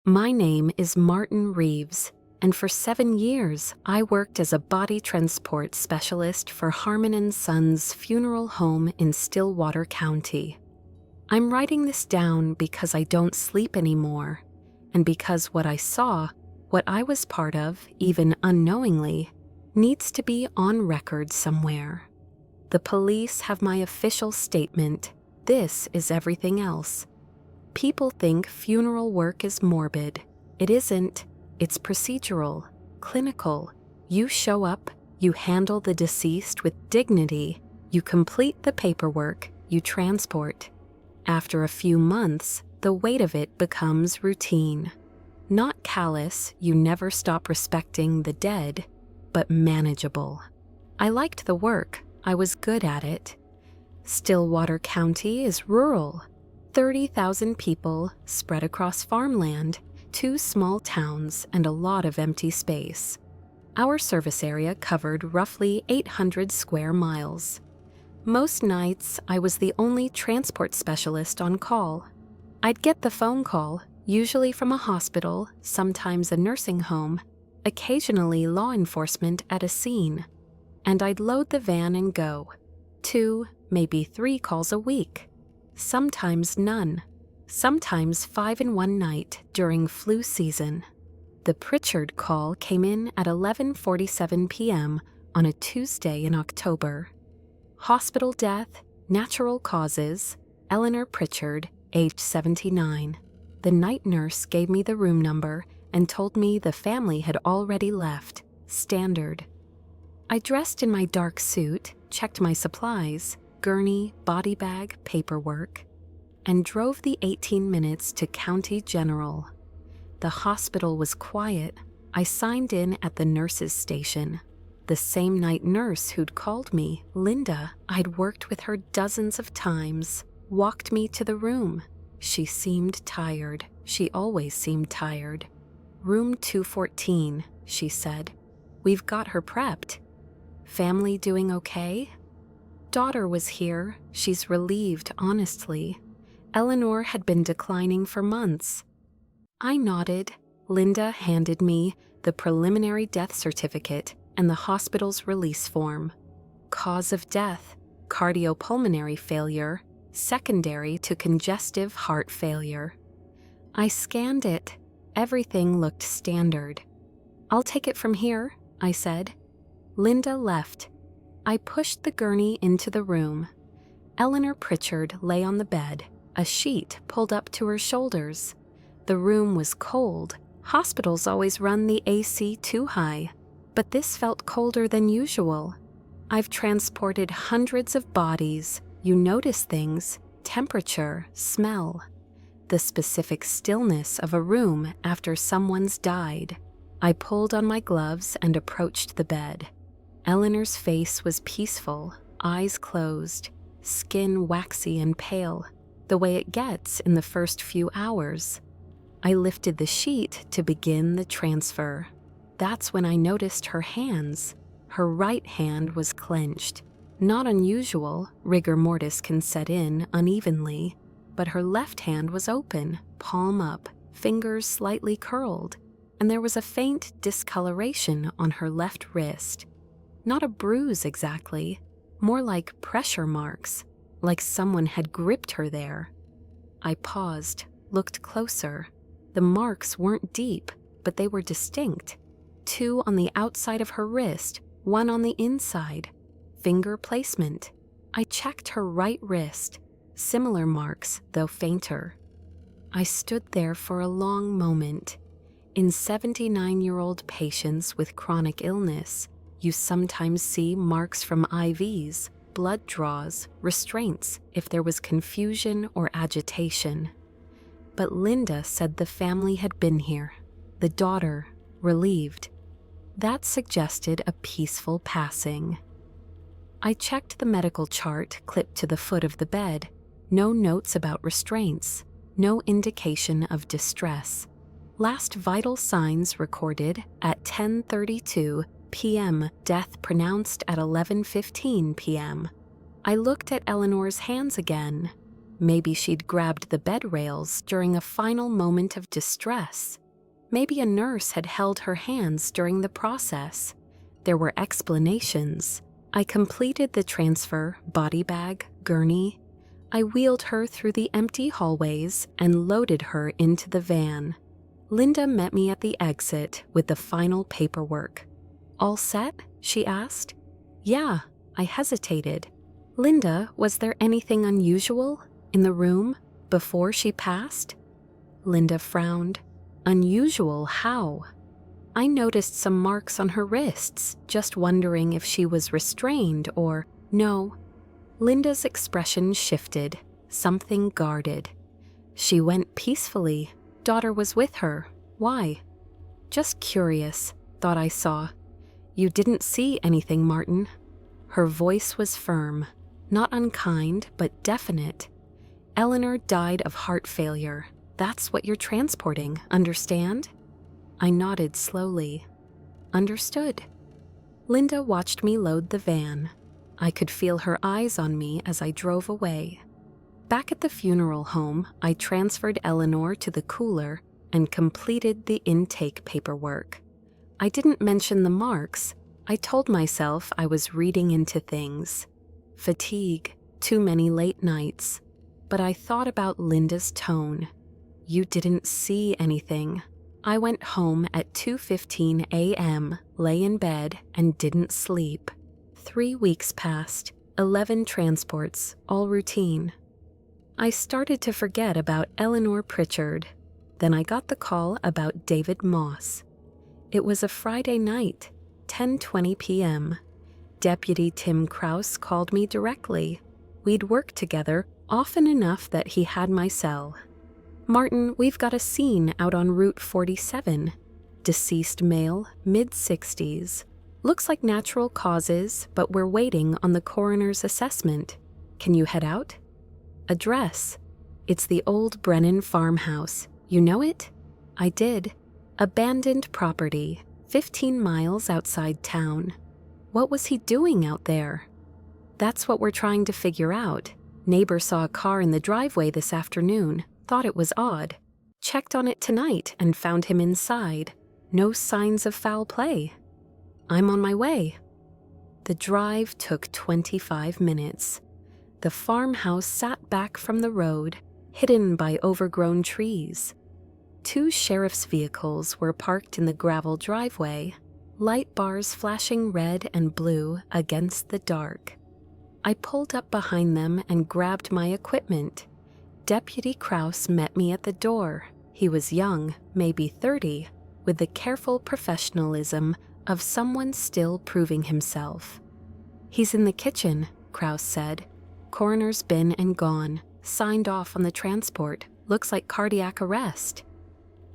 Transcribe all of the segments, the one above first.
My name is Martin Reeves, and for 7 years I worked as a body transport specialist for Harmon & Sons Funeral Home in Stillwater County. I'm writing this down because I don't sleep anymore, and because what I saw, what I was part of, even unknowingly, needs to be on record somewhere. The police have my official statement. This is everything else. People think funeral work is morbid. It isn't. It's procedural, clinical. You show up, you handle the deceased with dignity, you complete the paperwork, you transport. After a few months, the weight of it becomes routine. Not callous, you never stop respecting the dead, but manageable. I liked the work. I was good at it. Stillwater County is rural. 30,000 people spread across farmland, 2 small towns, and a lot of empty space. Our service area covered roughly 800 square miles. Most nights, I was the only transport specialist on call. I'd get the phone call, usually from a hospital, sometimes a nursing home, occasionally law enforcement at a scene, and I'd load the van and go. 2, maybe 3 calls a week. Sometimes none. Sometimes 5 in one night during flu season. The Pritchard call came in at 11:47 p.m. on a Tuesday in October. Hospital death, natural causes, Eleanor Pritchard, age 79. The night nurse gave me the room number and told me the family had already left. Standard. I dressed in my dark suit, checked my supplies, gurney, body bag, paperwork, and drove the 18 minutes to County General. The hospital was quiet. I signed in at the nurse's station. The same night nurse who'd called me, Linda, I'd worked with her dozens of times, walked me to the room. She seemed tired. She always seemed tired. Room 214, she said. We've got her prepped. Family doing okay? Daughter was here. She's relieved, honestly. Eleanor had been declining for months. I nodded. Linda handed me the preliminary death certificate and the hospital's release form. Cause of death, cardiopulmonary failure, secondary to congestive heart failure. I scanned it. Everything looked standard. I'll take it from here, I said. Linda left. I pushed the gurney into the room. Eleanor Pritchard lay on the bed, a sheet pulled up to her shoulders. The room was cold. Hospitals always run the AC too high, but this felt colder than usual. I've transported hundreds of bodies. You notice things, temperature, smell. The specific stillness of a room after someone's died. I pulled on my gloves and approached the bed. Eleanor's face was peaceful, eyes closed, skin waxy and pale, the way it gets in the first few hours. I lifted the sheet to begin the transfer. That's when I noticed her hands. Her right hand was clenched. Not unusual, rigor mortis can set in unevenly, but her left hand was open, palm up, fingers slightly curled, and there was a faint discoloration on her left wrist. Not a bruise exactly, more like pressure marks, like someone had gripped her there. I paused, looked closer. The marks weren't deep, but they were distinct. 2 on the outside of her wrist, 1 on the inside. Finger placement. I checked her right wrist. Similar marks, though fainter. I stood there for a long moment. In 79-year-old patients with chronic illness, you sometimes see marks from IVs, blood draws, restraints if there was confusion or agitation. But Linda said the family had been here. The daughter, relieved. That suggested a peaceful passing. I checked the medical chart clipped to the foot of the bed. No notes about restraints. No indication of distress. Last vital signs recorded at 10:32 p.m., death pronounced at 11:15 p.m. I looked at Eleanor's hands again. Maybe she'd grabbed the bed rails during a final moment of distress. Maybe a nurse had held her hands during the process. There were explanations. I completed the transfer, body bag, gurney. I wheeled her through the empty hallways and loaded her into the van. Linda met me at the exit with the final paperwork. "All set?" she asked. "Yeah," I hesitated. "Linda, was there anything unusual in the room before she passed?" Linda frowned. "Unusual how?" I noticed some marks on her wrists, just wondering if she was restrained or no. Linda's expression shifted, something guarded. "She went peacefully. Daughter was with her. Why?" "Just curious, thought I saw." "You didn't see anything, Martin." Her voice was firm, not unkind, but definite. "Eleanor died of heart failure. That's what you're transporting, understand?" I nodded slowly. "Understood." Linda watched me load the van. I could feel her eyes on me as I drove away. Back at the funeral home, I transferred Eleanor to the cooler and completed the intake paperwork. I didn't mention the marks. I told myself I was reading into things. Fatigue, too many late nights. But I thought about Linda's tone. "You didn't see anything." I went home at 2:15 a.m., lay in bed, and didn't sleep. 3 weeks passed, 11 transports, all routine. I started to forget about Eleanor Pritchard. Then I got the call about David Moss. It was a Friday night, 10:20 p.m. Deputy Tim Kraus called me directly. We'd worked together often enough that he had my cell. "Martin, we've got a scene out on Route 47. Deceased male, mid-60s. Looks like natural causes, but we're waiting on the coroner's assessment. Can you head out?" "Address?" "It's the old Brennan farmhouse. You know it?" I did. Abandoned property, 15 miles outside town. What was he doing out there? That's what we're trying to figure out. Neighbor saw a car in the driveway this afternoon, thought it was odd. Checked on it tonight and found him inside. No signs of foul play. I'm on my way. The drive took 25 minutes. The farmhouse sat back from the road, hidden by overgrown trees. 2 sheriff's vehicles were parked in the gravel driveway, light bars flashing red and blue against the dark. I pulled up behind them and grabbed my equipment. Deputy Kraus met me at the door. He was young, maybe 30, with the careful professionalism of someone still proving himself. "He's in the kitchen," Kraus said. "Coroner's been and gone. Signed off on the transport. Looks like cardiac arrest."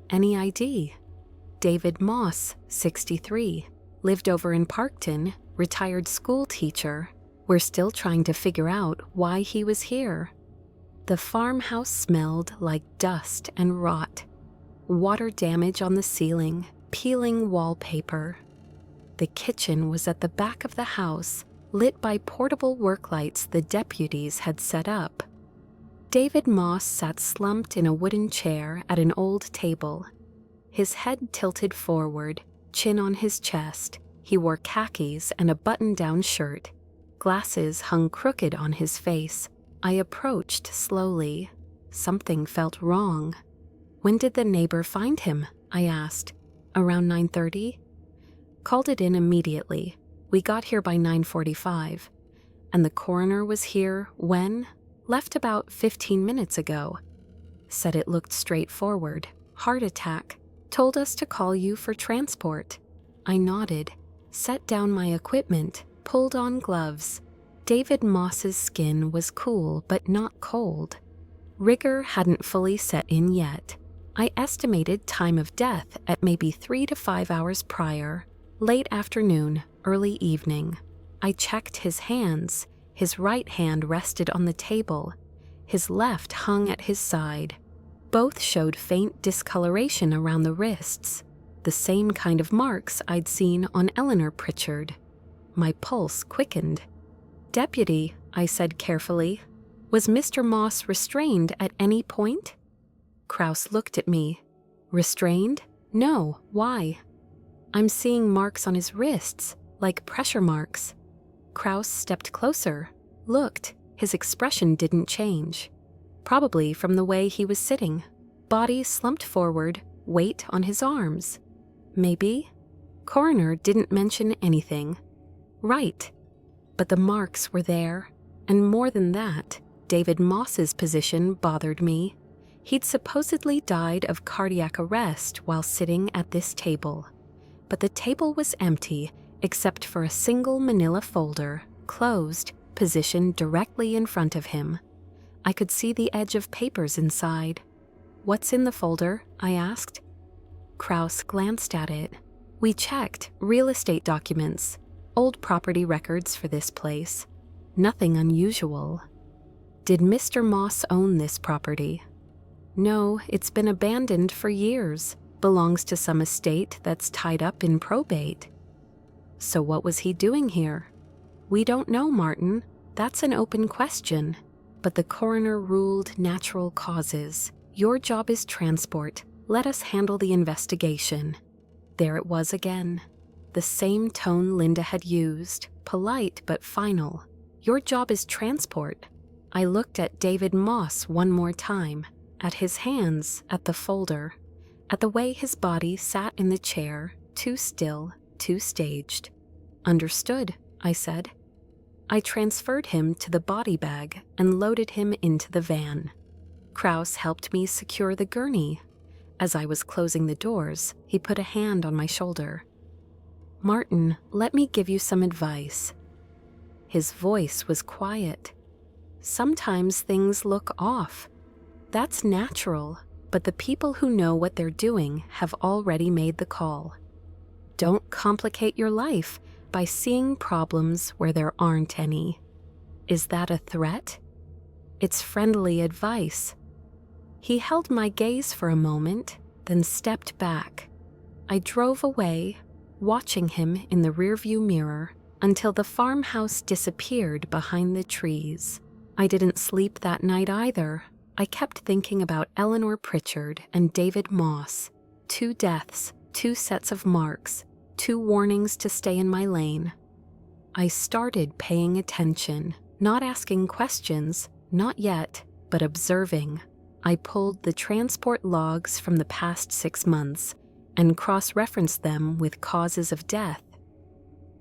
"Any ID?" "David Moss, 63. Lived over in Parkton, retired school teacher. We're still trying to figure out why he was here." The farmhouse smelled like dust and rot. Water damage on the ceiling, peeling wallpaper. The kitchen was at the back of the house, lit by portable work lights the deputies had set up. David Moss sat slumped in a wooden chair at an old table. His head tilted forward, chin on his chest. He wore khakis and a button-down shirt. Glasses hung crooked on his face. I approached slowly. Something felt wrong. "When did the neighbor find him?" I asked. "Around 9:30? "Called it in immediately. We got here by 9:45. "And the coroner was here when?" "Left about 15 minutes ago. Said it looked straightforward. Heart attack. Told us to call you for transport." I nodded, set down my equipment, pulled on gloves. David Moss's skin was cool but not cold. Rigor hadn't fully set in yet. I estimated time of death at maybe 3 to 5 hours prior, late afternoon, early evening. I checked his hands. His right hand rested on the table. His left hung at his side. Both showed faint discoloration around the wrists, the same kind of marks I'd seen on Eleanor Pritchard. My pulse quickened. "Deputy," I said carefully, Was Mr. Moss restrained at any point? Kraus looked at me. Restrained? No, why? I'm seeing marks on his wrists, like pressure marks. Kraus stepped closer, looked. His expression didn't change. Probably from the way he was sitting. Body slumped forward, weight on his arms. Maybe? Coroner didn't mention anything. Right. But the marks were there. And more than that, David Moss's position bothered me. He'd supposedly died of cardiac arrest while sitting at this table. But the table was empty except for a single manila folder, closed, positioned directly in front of him. I could see the edge of papers inside. What's in the folder? I asked. Kraus glanced at it. We checked real estate documents, old property records for this place. Nothing unusual. Did Mr. Moss own this property? No, it's been abandoned for years. Belongs to some estate that's tied up in probate. So what was he doing here? We don't know, Martin. That's an open question. But the coroner ruled natural causes. Your job is transport. Let us handle the investigation. There it was again. The same tone Linda had used, polite but final. Your job is transport. I looked at David Moss one more time, at his hands, at the folder, at the way his body sat in the chair, too still, too staged. Understood, I said. I transferred him to the body bag and loaded him into the van. Kraus helped me secure the gurney. As I was closing the doors, he put a hand on my shoulder. Martin, let me give you some advice. His voice was quiet. Sometimes things look off. That's natural, but the people who know what they're doing have already made the call. Don't complicate your life by seeing problems where there aren't any. Is that a threat? It's friendly advice. He held my gaze for a moment, then stepped back. I drove away, watching him in the rearview mirror until the farmhouse disappeared behind the trees. I didn't sleep that night either. I kept thinking about Eleanor Pritchard and David Moss. 2 deaths, 2 sets of marks, 2 warnings to stay in my lane. I started paying attention, not asking questions, not yet, but observing. I pulled the transport logs from the past 6 months and cross-referenced them with causes of death.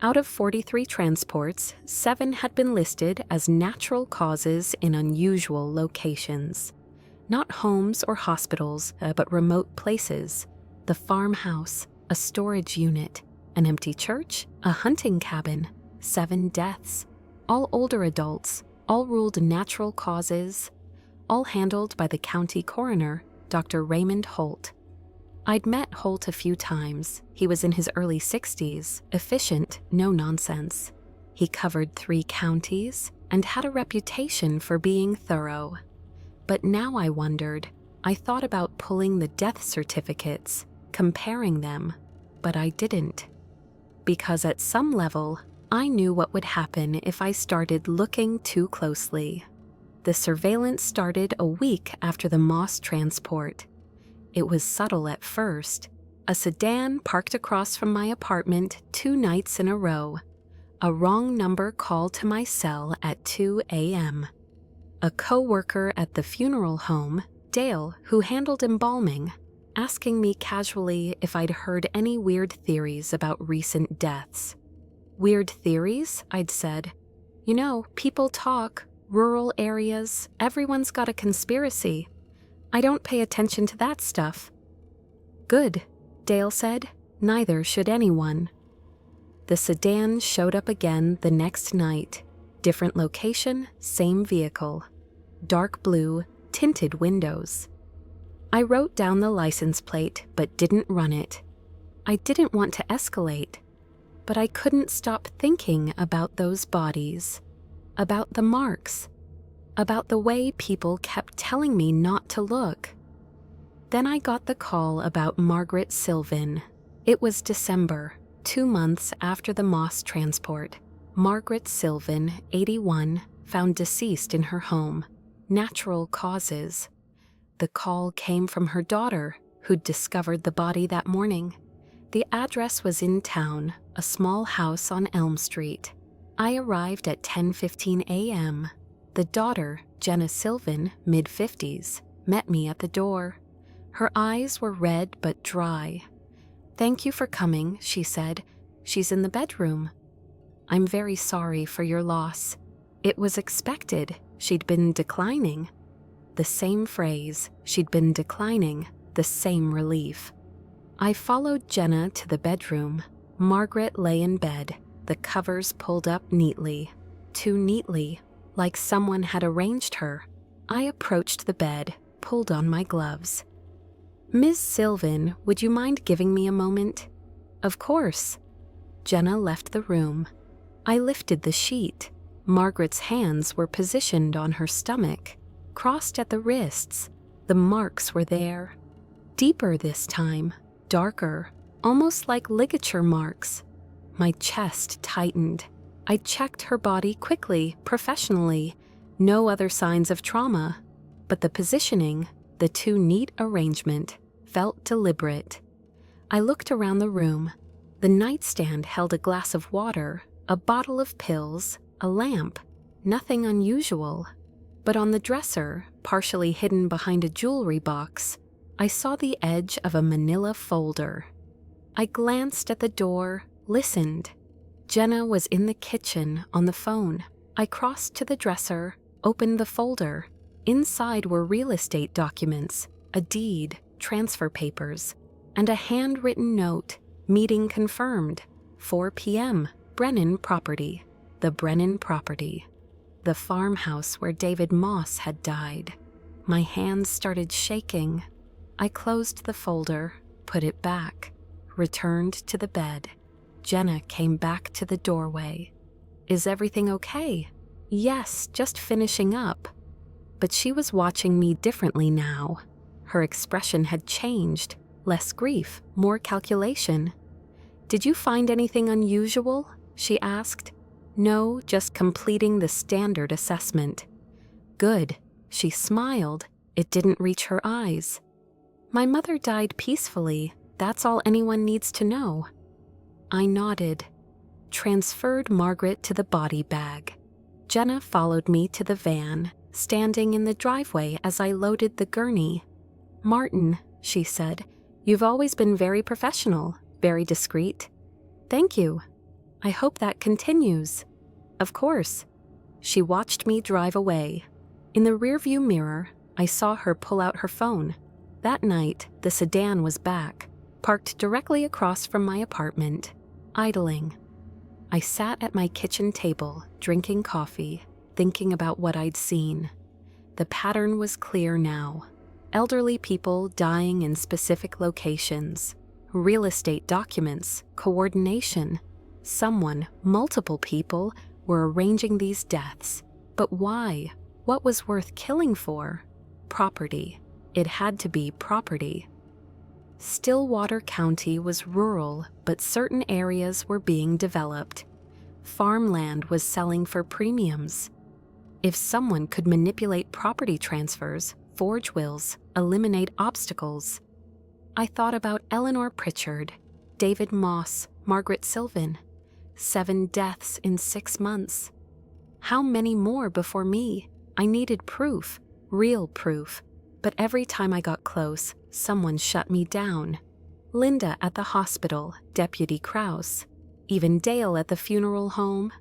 Out of 43 transports, 7 had been listed as natural causes in unusual locations. Not homes or hospitals, but remote places. The farmhouse, a storage unit, an empty church, a hunting cabin, 7 deaths. All older adults, all ruled natural causes, all handled by the county coroner, Dr. Raymond Holt. I'd met Holt a few times. He was in his early 60s, efficient, no nonsense. He covered 3 counties and had a reputation for being thorough. But now I wondered. I thought about pulling the death certificates, comparing them, but I didn't. Because at some level, I knew what would happen if I started looking too closely. The surveillance started a week after the Moss transport. It was subtle at first. A sedan parked across from my apartment 2 nights in a row. A wrong number call to my cell at 2 a.m. A co-worker at the funeral home, Dale, who handled embalming, asking me casually if I'd heard any weird theories about recent deaths. Weird theories? I'd said. You know, people talk, rural areas, everyone's got a conspiracy. I don't pay attention to that stuff. Good, Dale said. Neither should anyone. The sedan showed up again the next night. Different location, same vehicle. Dark blue, tinted windows. I wrote down the license plate but didn't run it. I didn't want to escalate, but I couldn't stop thinking about those bodies, about the marks, about the way people kept telling me not to look. Then I got the call about Margaret Sylvan. It was December, 2 months after the Moss transport. Margaret Sylvan, 81, found deceased in her home. natural causes. The call came from her daughter, who'd discovered the body that morning. The address was in town, a small house on Elm Street. I arrived at 10:15 a.m. The daughter, Jenna Sylvan, mid-50s, met me at the door. Her eyes were red but dry. "Thank you for coming," she said. "She's in the bedroom." "I'm very sorry for your loss." It was expected. She'd been declining. The same phrase, she'd been declining, the same relief. I followed Jenna to the bedroom. Margaret lay in bed, the covers pulled up neatly. Too neatly, like someone had arranged her. I approached the bed, pulled on my gloves. "Ms. Sylvan, would you mind giving me a moment?" "Of course." Jenna left the room. I lifted the sheet. Margaret's hands were positioned on her stomach, crossed at the wrists. The marks were there. Deeper this time, darker, almost like ligature marks. My chest tightened. I checked her body quickly, professionally. No other signs of trauma. But the positioning, the too neat arrangement, felt deliberate. I looked around the room. The nightstand held a glass of water, a bottle of pills, a lamp. Nothing unusual. But on the dresser, partially hidden behind a jewelry box, I saw the edge of a manila folder. I glanced at the door, listened. Jenna was in the kitchen on the phone. I crossed to the dresser, opened the folder. Inside were real estate documents, a deed, transfer papers, and a handwritten note, meeting confirmed, 4 p.m., Brennan property, the Brennan property, the farmhouse where David Moss had died. My hands started shaking. I closed the folder, put it back, returned to the bed. Jenna came back to the doorway. "Is everything okay?" "Yes, just finishing up." But she was watching me differently now. Her expression had changed, less grief, more calculation. "Did you find anything unusual?" she asked. "No, just completing the standard assessment." "Good." She smiled. It didn't reach her eyes. "My mother died peacefully. That's all anyone needs to know." I nodded. Transferred Margaret to the body bag. Jenna followed me to the van, standing in the driveway as I loaded the gurney. "Martin," she said, "you've always been very professional, very discreet." "Thank you. I hope that continues." "Of course." She watched me drive away. In the rearview mirror, I saw her pull out her phone. That night, the sedan was back, parked directly across from my apartment, idling. I sat at my kitchen table, drinking coffee, thinking about what I'd seen. The pattern was clear now. Elderly people dying in specific locations, real estate documents, coordination. Someone, multiple people, were arranging these deaths. But why? What was worth killing for? Property. It had to be property. Stillwater County was rural, but certain areas were being developed. Farmland was selling for premiums. If someone could manipulate property transfers, forge wills, eliminate obstacles. I thought about Eleanor Pritchard, David Moss, Margaret Sylvan. 7 deaths in 6 months. How many more before me? I needed proof, real proof. But every time I got close, someone shut me down. Linda at the hospital, Deputy Krause, even Dale at the funeral home.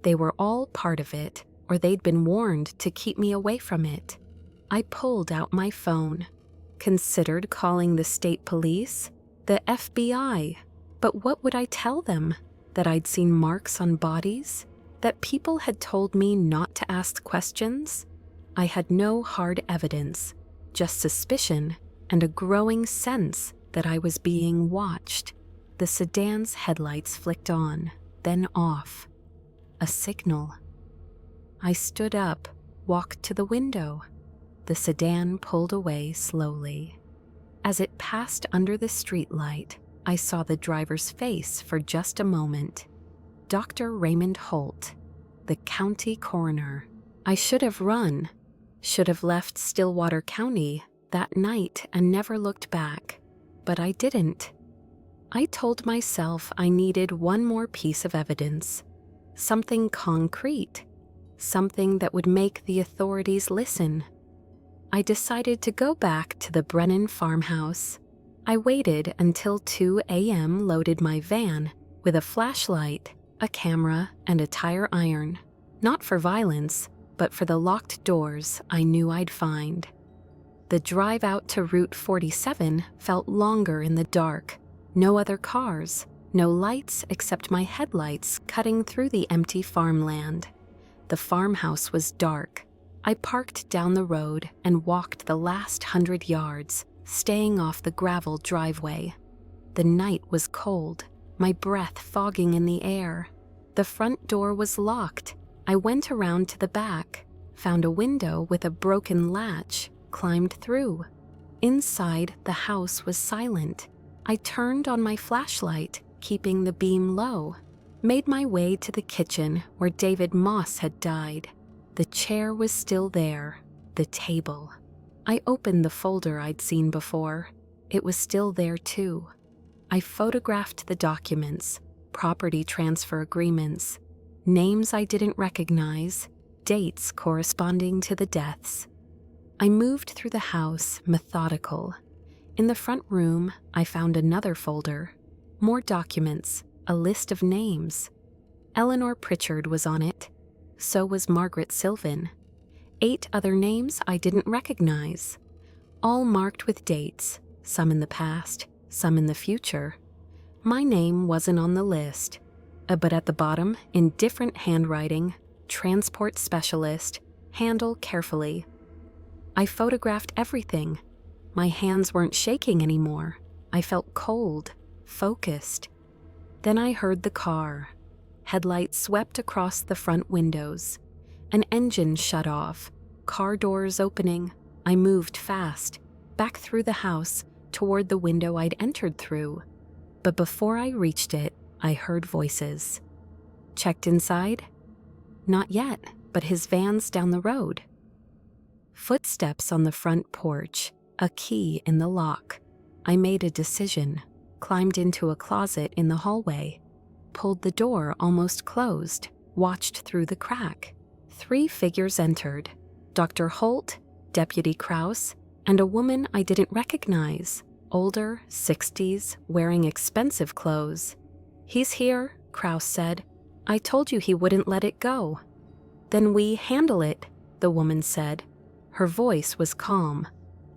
They were all part of it, or they'd been warned to keep me away from it. I pulled out my phone. Considered calling the state police, the FBI. But what would I tell them? That I'd seen marks on bodies? That people had told me not to ask questions? I had no hard evidence, just suspicion and a growing sense that I was being watched. The sedan's headlights flicked on, then off. A signal. I stood up, walked to the window. The sedan pulled away slowly. As it passed under the streetlight, I saw the driver's face for just a moment. Dr. Raymond Holt, the county coroner. I should have run. Should have left Stillwater County that night and never looked back, but I didn't. I told myself I needed one more piece of evidence, something concrete, something that would make the authorities listen. I decided to go back to the Brennan farmhouse. I waited until 2 a.m., loaded my van with a flashlight, a camera, and a tire iron, not for violence, but for the locked doors I knew I'd find. The drive out to Route 47 felt longer in the dark. No other cars, no lights except my headlights cutting through the empty farmland. The farmhouse was dark. I parked down the road and walked the last 100 yards, staying off the gravel driveway. The night was cold, my breath fogging in the air. The front door was locked. I went around to the back, found a window with a broken latch, climbed through. Inside, the house was silent. I turned on my flashlight, keeping the beam low, made my way to the kitchen where David Moss had died. The chair was still there, the table. I opened the folder I'd seen before. It was still there too. I photographed the documents, property transfer agreements, names I didn't recognize, dates corresponding to the deaths. I moved through the house, methodical. In the front room, I found another folder. More documents, a list of names. Eleanor Pritchard was on it. So was Margaret Sylvan. 8 other names I didn't recognize. All marked with dates, some in the past, some in the future. My name wasn't on the list, but at the bottom, in different handwriting, transport specialist, handle carefully. I photographed everything. My hands weren't shaking anymore. I felt cold, focused. Then I heard the car. Headlights swept across the front windows. An engine shut off. Car doors opening. I moved fast, back through the house, toward the window I'd entered through. But before I reached it, I heard voices. Checked inside? Not yet, but his van's down the road. Footsteps on the front porch, a key in the lock. I made a decision, climbed into a closet in the hallway, pulled the door almost closed, watched through the crack. 3 figures entered. Dr. Holt, Deputy Krause, and a woman I didn't recognize, older, 60s, wearing expensive clothes. "He's here," Krause said. "I told you he wouldn't let it go." "Then we handle it," the woman said. Her voice was calm.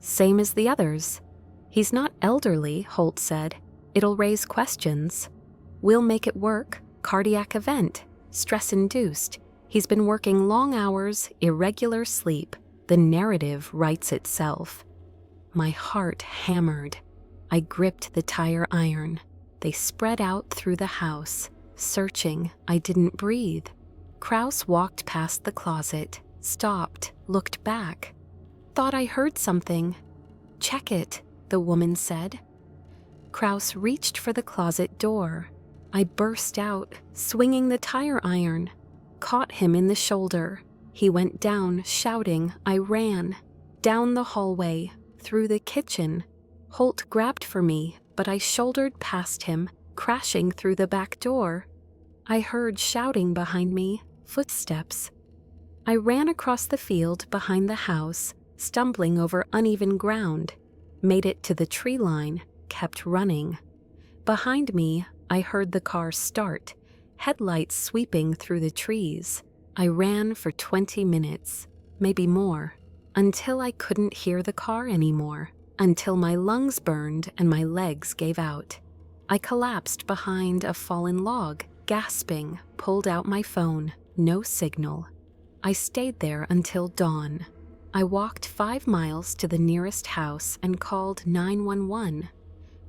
"Same as the others." "He's not elderly," Holt said. "It'll raise questions." "We'll make it work. Cardiac event. Stress-induced. He's been working long hours, irregular sleep. The narrative writes itself." My heart hammered. I gripped the tire iron. They spread out through the house. Searching, I didn't breathe. Krause walked past the closet, stopped, looked back. "Thought I heard something." "Check it," the woman said. Krause reached for the closet door. I burst out, swinging the tire iron. Caught him in the shoulder. He went down, shouting. I ran. Down the hallway, through the kitchen. Holt grabbed for me, but I shouldered past him, crashing through the back door. I heard shouting behind me, footsteps. I ran across the field behind the house, stumbling over uneven ground. Made it to the tree line, kept running. Behind me, I heard the car start, headlights sweeping through the trees. I ran for 20 minutes, maybe more, until I couldn't hear the car anymore, until my lungs burned and my legs gave out. I collapsed behind a fallen log, gasping, pulled out my phone, no signal. I stayed there until dawn. I walked 5 miles to the nearest house and called 911.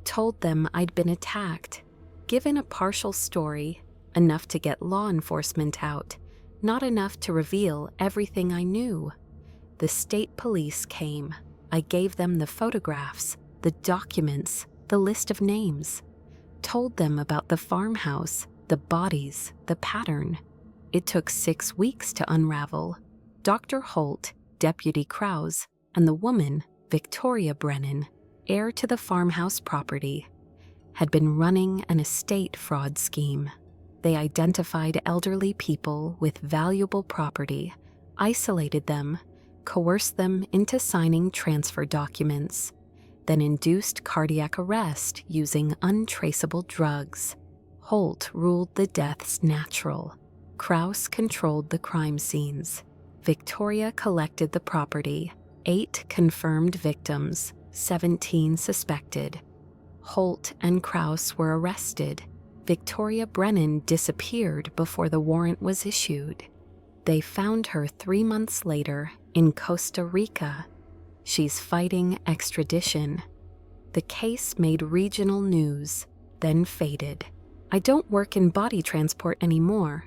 Told them I'd been attacked. Given a partial story, enough to get law enforcement out, not enough to reveal everything I knew. The state police came. I gave them the photographs, the documents, the list of names. Told them about the farmhouse, the bodies, the pattern. It took 6 weeks to unravel. Dr. Holt, Deputy Krause, and the woman, Victoria Brennan, heir to the farmhouse property, had been running an estate fraud scheme. They identified elderly people with valuable property, isolated them, coerced them into signing transfer documents, then induced cardiac arrest using untraceable drugs. Holt ruled the deaths natural. Krause controlled the crime scenes. Victoria collected the property. 8 confirmed victims, 17 suspected. Holt and Krause were arrested. Victoria Brennan disappeared before the warrant was issued. They found her 3 months later in Costa Rica. She's fighting extradition. The case made regional news, then faded. I don't work in body transport anymore.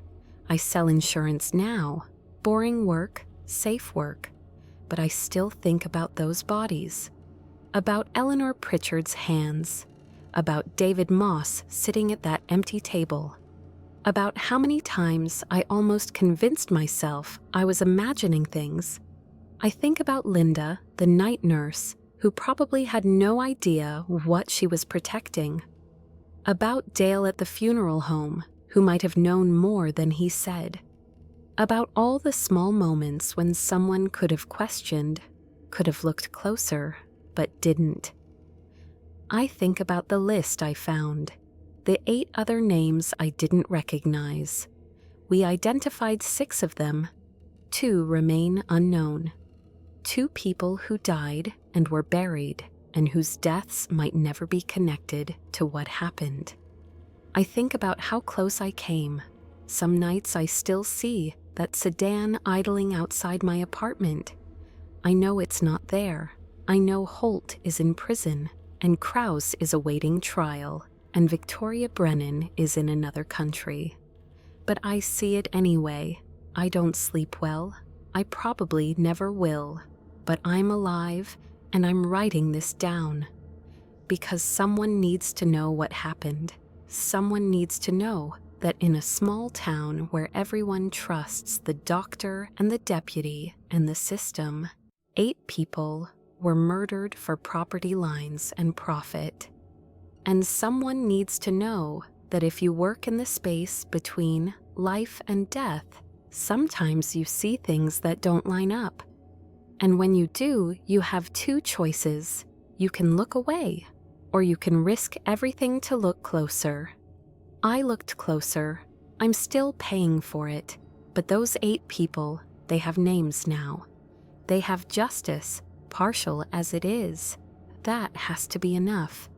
I sell insurance now. Boring work, safe work. But I still think about those bodies. About Eleanor Pritchard's hands. About David Moss sitting at that empty table. About how many times I almost convinced myself I was imagining things. I think about Linda, the night nurse, who probably had no idea what she was protecting. About Dale at the funeral home, who might have known more than he said. About all the small moments when someone could have questioned, could have looked closer, but didn't. I think about the list I found, the 8 other names I didn't recognize. We identified 6 of them. 2 remain unknown. 2 people who died and were buried, and whose deaths might never be connected to what happened. I think about how close I came. Some nights I still see that sedan idling outside my apartment. I know it's not there. I know Holt is in prison, and Krause is awaiting trial, and Victoria Brennan is in another country. But I see it anyway. I don't sleep well. I probably never will. But I'm alive, and I'm writing this down. Because someone needs to know what happened. Someone needs to know that in a small town where everyone trusts the doctor and the deputy and the system, 8 people were murdered for property lines and profit. And someone needs to know that if you work in the space between life and death, sometimes you see things that don't line up. And when you do, you have 2 choices. You can look away, or you can risk everything to look closer. I looked closer. I'm still paying for it. But those 8 people, they have names now. They have justice, partial as it is. That has to be enough.